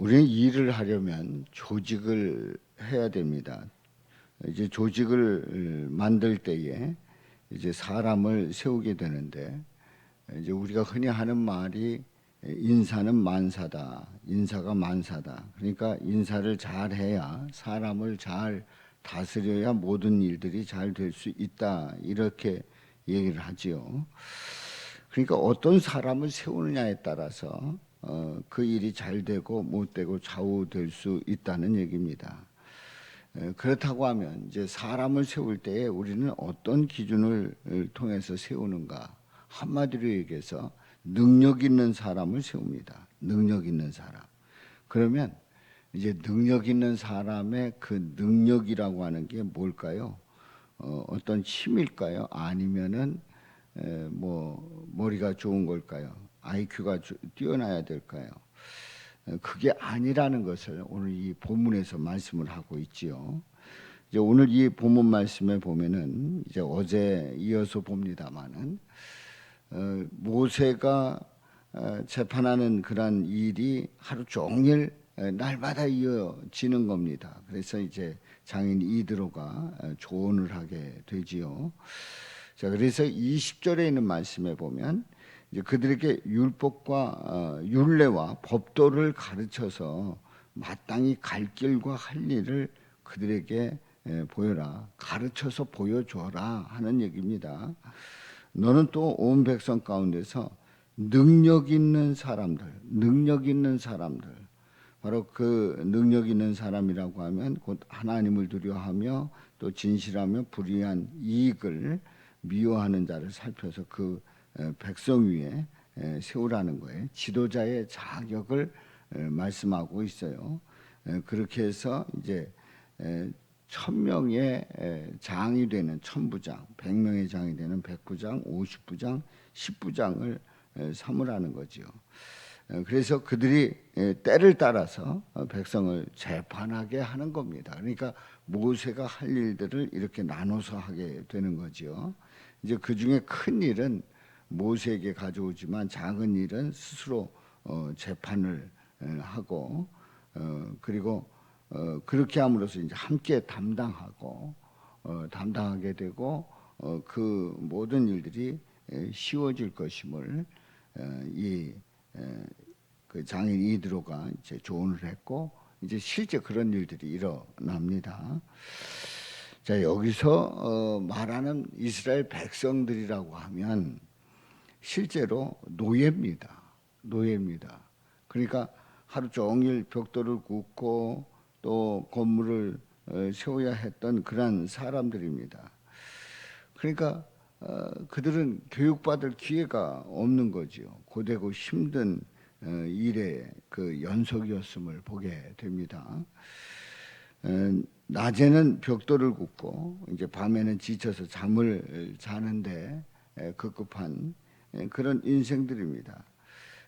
우리는 일을 하려면 조직을 해야 됩니다. 이제 조직을 만들 때에 이제 사람을 세우게 되는데, 이제 우리가 흔히 하는 말이 인사는 만사다, 인사가 만사다. 그러니까 인사를 잘 해야, 사람을 잘 다스려야 모든 일들이 잘 될 수 있다, 이렇게 얘기를 하지요. 그러니까 어떤 사람을 세우느냐에 따라서 그 일이 잘 되고 못 되고 좌우될 수 있다는 얘기입니다. 그렇다고 하면 이제 사람을 세울 때에 우리는 어떤 기준을 통해서 세우는가? 한마디로 얘기해서 능력 있는 사람을 세웁니다. 능력 있는 사람. 그러면 이제 능력 있는 사람의 그 능력이라고 하는 게 뭘까요? 어떤 힘일까요? 아니면은 뭐 머리가 좋은 걸까요? IQ가 뛰어나야 될까요? 그게 아니라는 것을 오늘 이 본문에서 말씀을 하고 있지요. 이제 오늘 이 본문 말씀에 보면은 이제 어제 이어서 봅니다마는 모세가 재판하는 그런 일이 하루 종일 날마다 이어지는 겁니다. 그래서 이제 장인 이드로가 조언을 하게 되지요. 자, 그래서 20절에 있는 말씀에 보면 이제 그들에게 율법과 율례와 법도를 가르쳐서 마땅히 갈 길과 할 일을 그들에게 보여라. 가르쳐서 보여줘라 하는 얘기입니다. 너는 또 온 백성 가운데서 능력 있는 사람들, 능력 있는 사람들, 바로 그 능력 있는 사람이라고 하면 곧 하나님을 두려워하며 또 진실하며 불의한 이익을 미워하는 자를 살펴서 그 백성 위에 세우라는 거예요. 지도자의 자격을 말씀하고 있어요. 그렇게 해서 이제 1000명의 장이 되는 천부장, 100명의 장이 되는 백부장, 50부장, 10부장을 삼으라는 거지요. 그래서 그들이 때를 따라서 백성을 재판하게 하는 겁니다. 그러니까 모세가 할 일들을 이렇게 나눠서 하게 되는 거죠. 이제 그 중에 큰 일은 모세에게 가져오지만 작은 일은 스스로 재판을 하고 그리고 그렇게 함으로써 이제 함께 담당하게 되고 그 모든 일들이 쉬워질 것임을 그 장인 이드로가 이제 조언을 했고 이제 실제 그런 일들이 일어납니다. 자, 여기서 말하는 이스라엘 백성들이라고 하면 실제로 노예입니다. 노예입니다. 그러니까 하루 종일 벽돌을 굽고 또 건물을 세워야 했던 그런 사람들입니다. 그러니까 그들은 교육받을 기회가 없는 거지요. 고되고 힘든 일의 그 연속이었음을 보게 됩니다. 낮에는 벽돌을 굽고 이제 밤에는 지쳐서 잠을 자는데 급급한 그런 인생들입니다.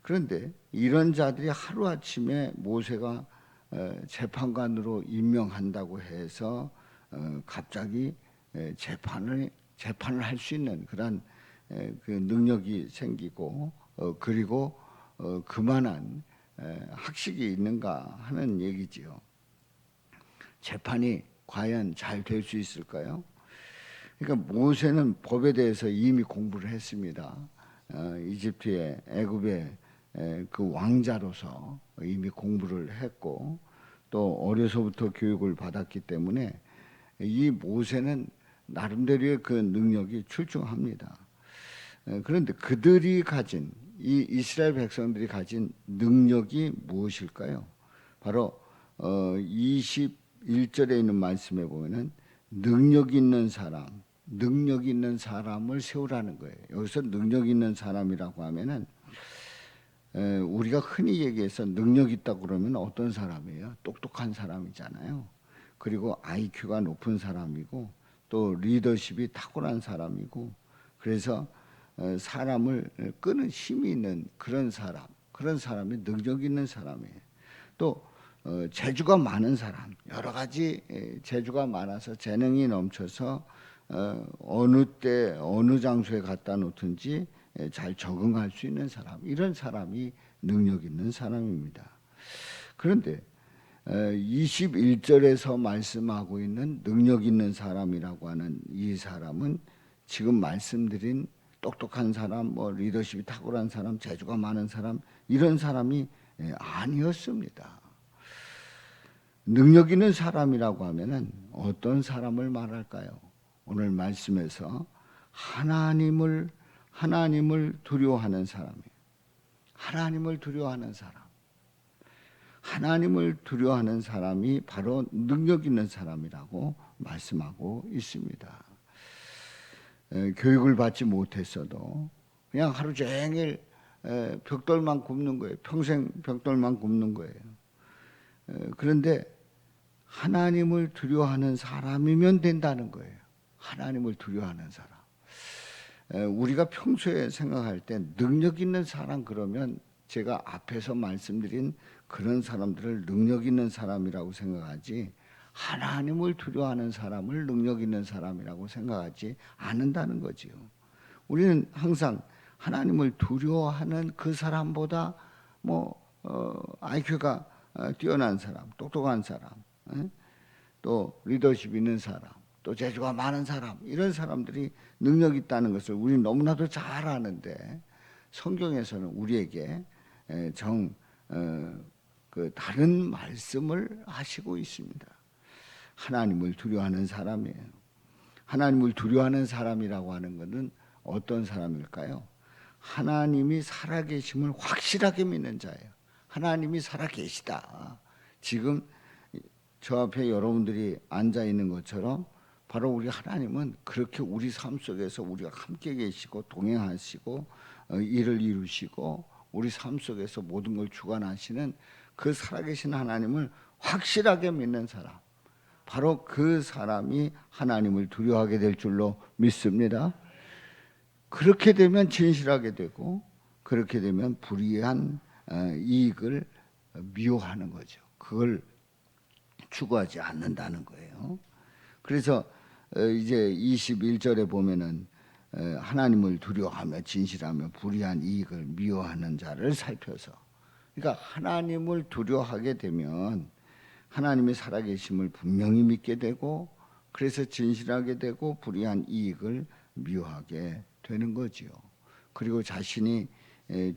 그런데 이런 자들이 하루아침에 모세가 재판관으로 임명한다고 해서 갑자기 재판을 할 수 있는 그런 그 능력이 생기고 그리고 그만한 학식이 있는가 하는 얘기지요. 재판이 과연 잘 될 수 있을까요? 그러니까 모세는 법에 대해서 이미 공부를 했습니다. 이집트의 애굽의 그 왕자로서 이미 공부를 했고 또 어려서부터 교육을 받았기 때문에 이 모세는 나름대로의 그 능력이 출중합니다. 그런데 그들이 가진 이 이스라엘 백성들이 가진 능력이 무엇일까요? 바로 21절에 있는 말씀에 보면은 능력 있는 사람을 세우라는 거예요. 여기서 능력 있는 사람이라고 하면은 우리가 흔히 얘기해서 능력 있다고 그러면 어떤 사람이에요? 똑똑한 사람이잖아요. 그리고 IQ가 높은 사람이고 또 리더십이 탁월한 사람이고 그래서 사람을 끄는 힘이 있는 그런 사람이 능력 있는 사람이에요. 또 재주가 많은 사람, 여러 가지 재주가 많아서 재능이 넘쳐서 어느 때 어느 장소에 갖다 놓든지 잘 적응할 수 있는 사람, 이런 사람이 능력 있는 사람입니다. 그런데 21절에서 말씀하고 있는 능력 있는 사람이라고 하는 이 사람은 지금 말씀드린 똑똑한 사람, 뭐 리더십이 탁월한 사람, 재주가 많은 사람, 이런 사람이 아니었습니다. 능력 있는 사람이라고 하면은 어떤 사람을 말할까요? 오늘 말씀에서 하나님을 두려워하는 사람이에요. 하나님을 두려워하는 사람. 하나님을 두려워하는 사람이 바로 능력 있는 사람이라고 말씀하고 있습니다. 교육을 받지 못했어도 그냥 하루 종일 벽돌만 굽는 거예요. 평생 벽돌만 굽는 거예요. 그런데 하나님을 두려워하는 사람이면 된다는 거예요. 하나님을 두려워하는 사람. 우리가 평소에 생각할 때 능력 있는 사람 그러면 제가 앞에서 말씀드린 그런 사람들을 능력 있는 사람이라고 생각하지 하나님을 두려워하는 사람을 능력 있는 사람이라고 생각하지 않는다는 거지요. 우리는 항상 하나님을 두려워하는 그 사람보다 IQ가 뛰어난 사람, 똑똑한 사람, 또 리더십 있는 사람, 또 재주가 많은 사람, 이런 사람들이 능력 있다는 것을 우리는 너무나도 잘 아는데 성경에서는 우리에게 다른 말씀을 하시고 있습니다. 하나님을 두려워하는 사람이에요. 하나님을 두려워하는 사람이라고 하는 것은 어떤 사람일까요? 하나님이 살아계심을 확실하게 믿는 자예요. 하나님이 살아계시다. 지금 저 앞에 여러분들이 앉아 있는 것처럼 바로 우리 하나님은 그렇게 우리 삶 속에서 우리가 함께 계시고 동행하시고 일을 이루시고 우리 삶 속에서 모든 걸 주관하시는 그 살아계신 하나님을 확실하게 믿는 사람, 바로 그 사람이 하나님을 두려워하게 될 줄로 믿습니다. 그렇게 되면 진실하게 되고 그렇게 되면 불의한 이익을 미워하는 거죠. 그걸 추구하지 않는다는 거예요. 그래서 이제 21절에 보면은 하나님을 두려워하며 진실하며 불의한 이익을 미워하는 자를 살펴서, 그러니까 하나님을 두려워하게 되면 하나님의 살아계심을 분명히 믿게 되고 그래서 진실하게 되고 불의한 이익을 미워하게 되는 거지요. 그리고 자신이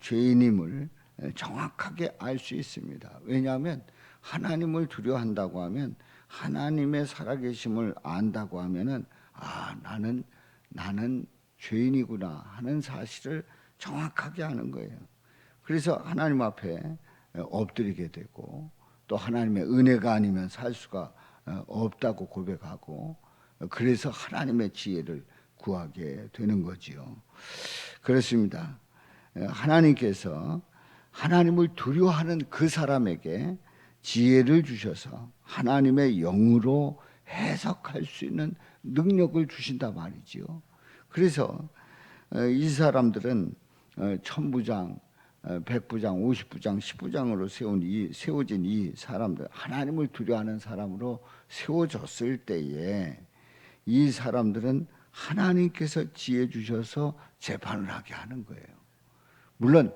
죄인임을 정확하게 알 수 있습니다. 왜냐하면 하나님을 두려워한다고 하면 하나님의 살아계심을 안다고 하면은 나는 죄인이구나 하는 사실을 정확하게 아는 거예요. 그래서 하나님 앞에 엎드리게 되고 또 하나님의 은혜가 아니면 살 수가 없다고 고백하고 그래서 하나님의 지혜를 구하게 되는 거지요. 그렇습니다. 하나님께서 하나님을 두려워하는 그 사람에게 지혜를 주셔서 하나님의 영으로 해석할 수 있는 능력을 주신다 말이지요. 그래서 이 사람들은 천부장, 백부장, 50부장, 10부장으로 세워진 이 사람들, 하나님을 두려워하는 사람으로 세워졌을 때에 이 사람들은 하나님께서 지혜 주셔서 재판을 하게 하는 거예요. 물론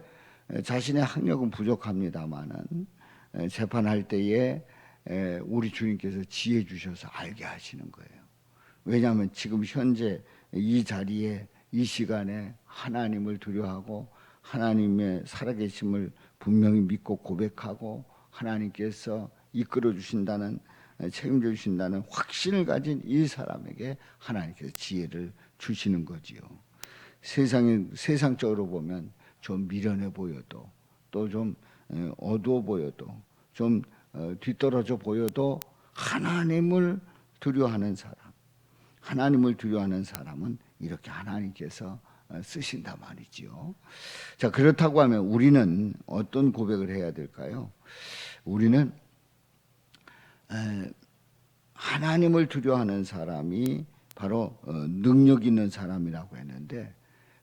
자신의 학력은 부족합니다마는 재판할 때에 우리 주님께서 지혜 주셔서 알게 하시는 거예요. 왜냐하면 지금 현재 이 자리에 이 시간에 하나님을 두려워하고 하나님의 살아계심을 분명히 믿고 고백하고 하나님께서 이끌어 주신다는, 책임져 주신다는 확신을 가진 이 사람에게 하나님께서 지혜를 주시는 거지요. 세상적으로 보면 좀 미련해 보여도 또 좀 어두워 보여도 좀 뒤떨어져 보여도 하나님을 두려워하는 사람, 하나님을 두려워하는 사람은 이렇게 하나님께서 쓰신다 말이지요. 자, 그렇다고 하면 우리는 어떤 고백을 해야 될까요? 우리는 하나님을 두려워하는 사람이 바로 능력 있는 사람이라고 했는데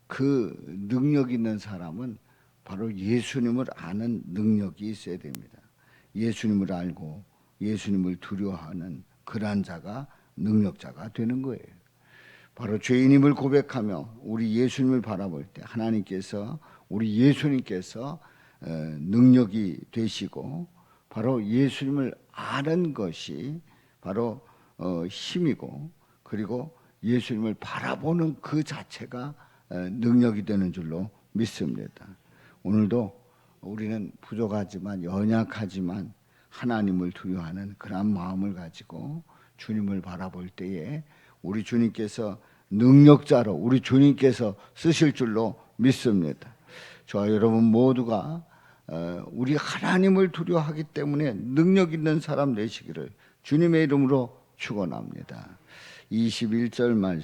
그 능력 있는 사람은 바로 예수님을 아는 능력이 있어야 됩니다. 예수님을 알고 예수님을 두려워하는 그러한 자가 능력자가 되는 거예요. 바로 죄인임을 고백하며 우리 예수님을 바라볼 때 하나님께서, 우리 예수님께서 능력이 되시고 바로 예수님을 아는 것이 바로 힘이고, 그리고 예수님을 바라보는 그 자체가 능력이 되는 줄로 믿습니다. 오늘도 우리는 부족하지만 연약하지만 하나님을 두려워하는 그런 마음을 가지고 주님을 바라볼 때에 우리 주님께서 능력자로 우리 주님께서 쓰실 줄로 믿습니다. 저와 여러분 모두가 우리 하나님을 두려워하기 때문에 능력 있는 사람 되시기를 주님의 이름으로 축원합니다. 21절 말씀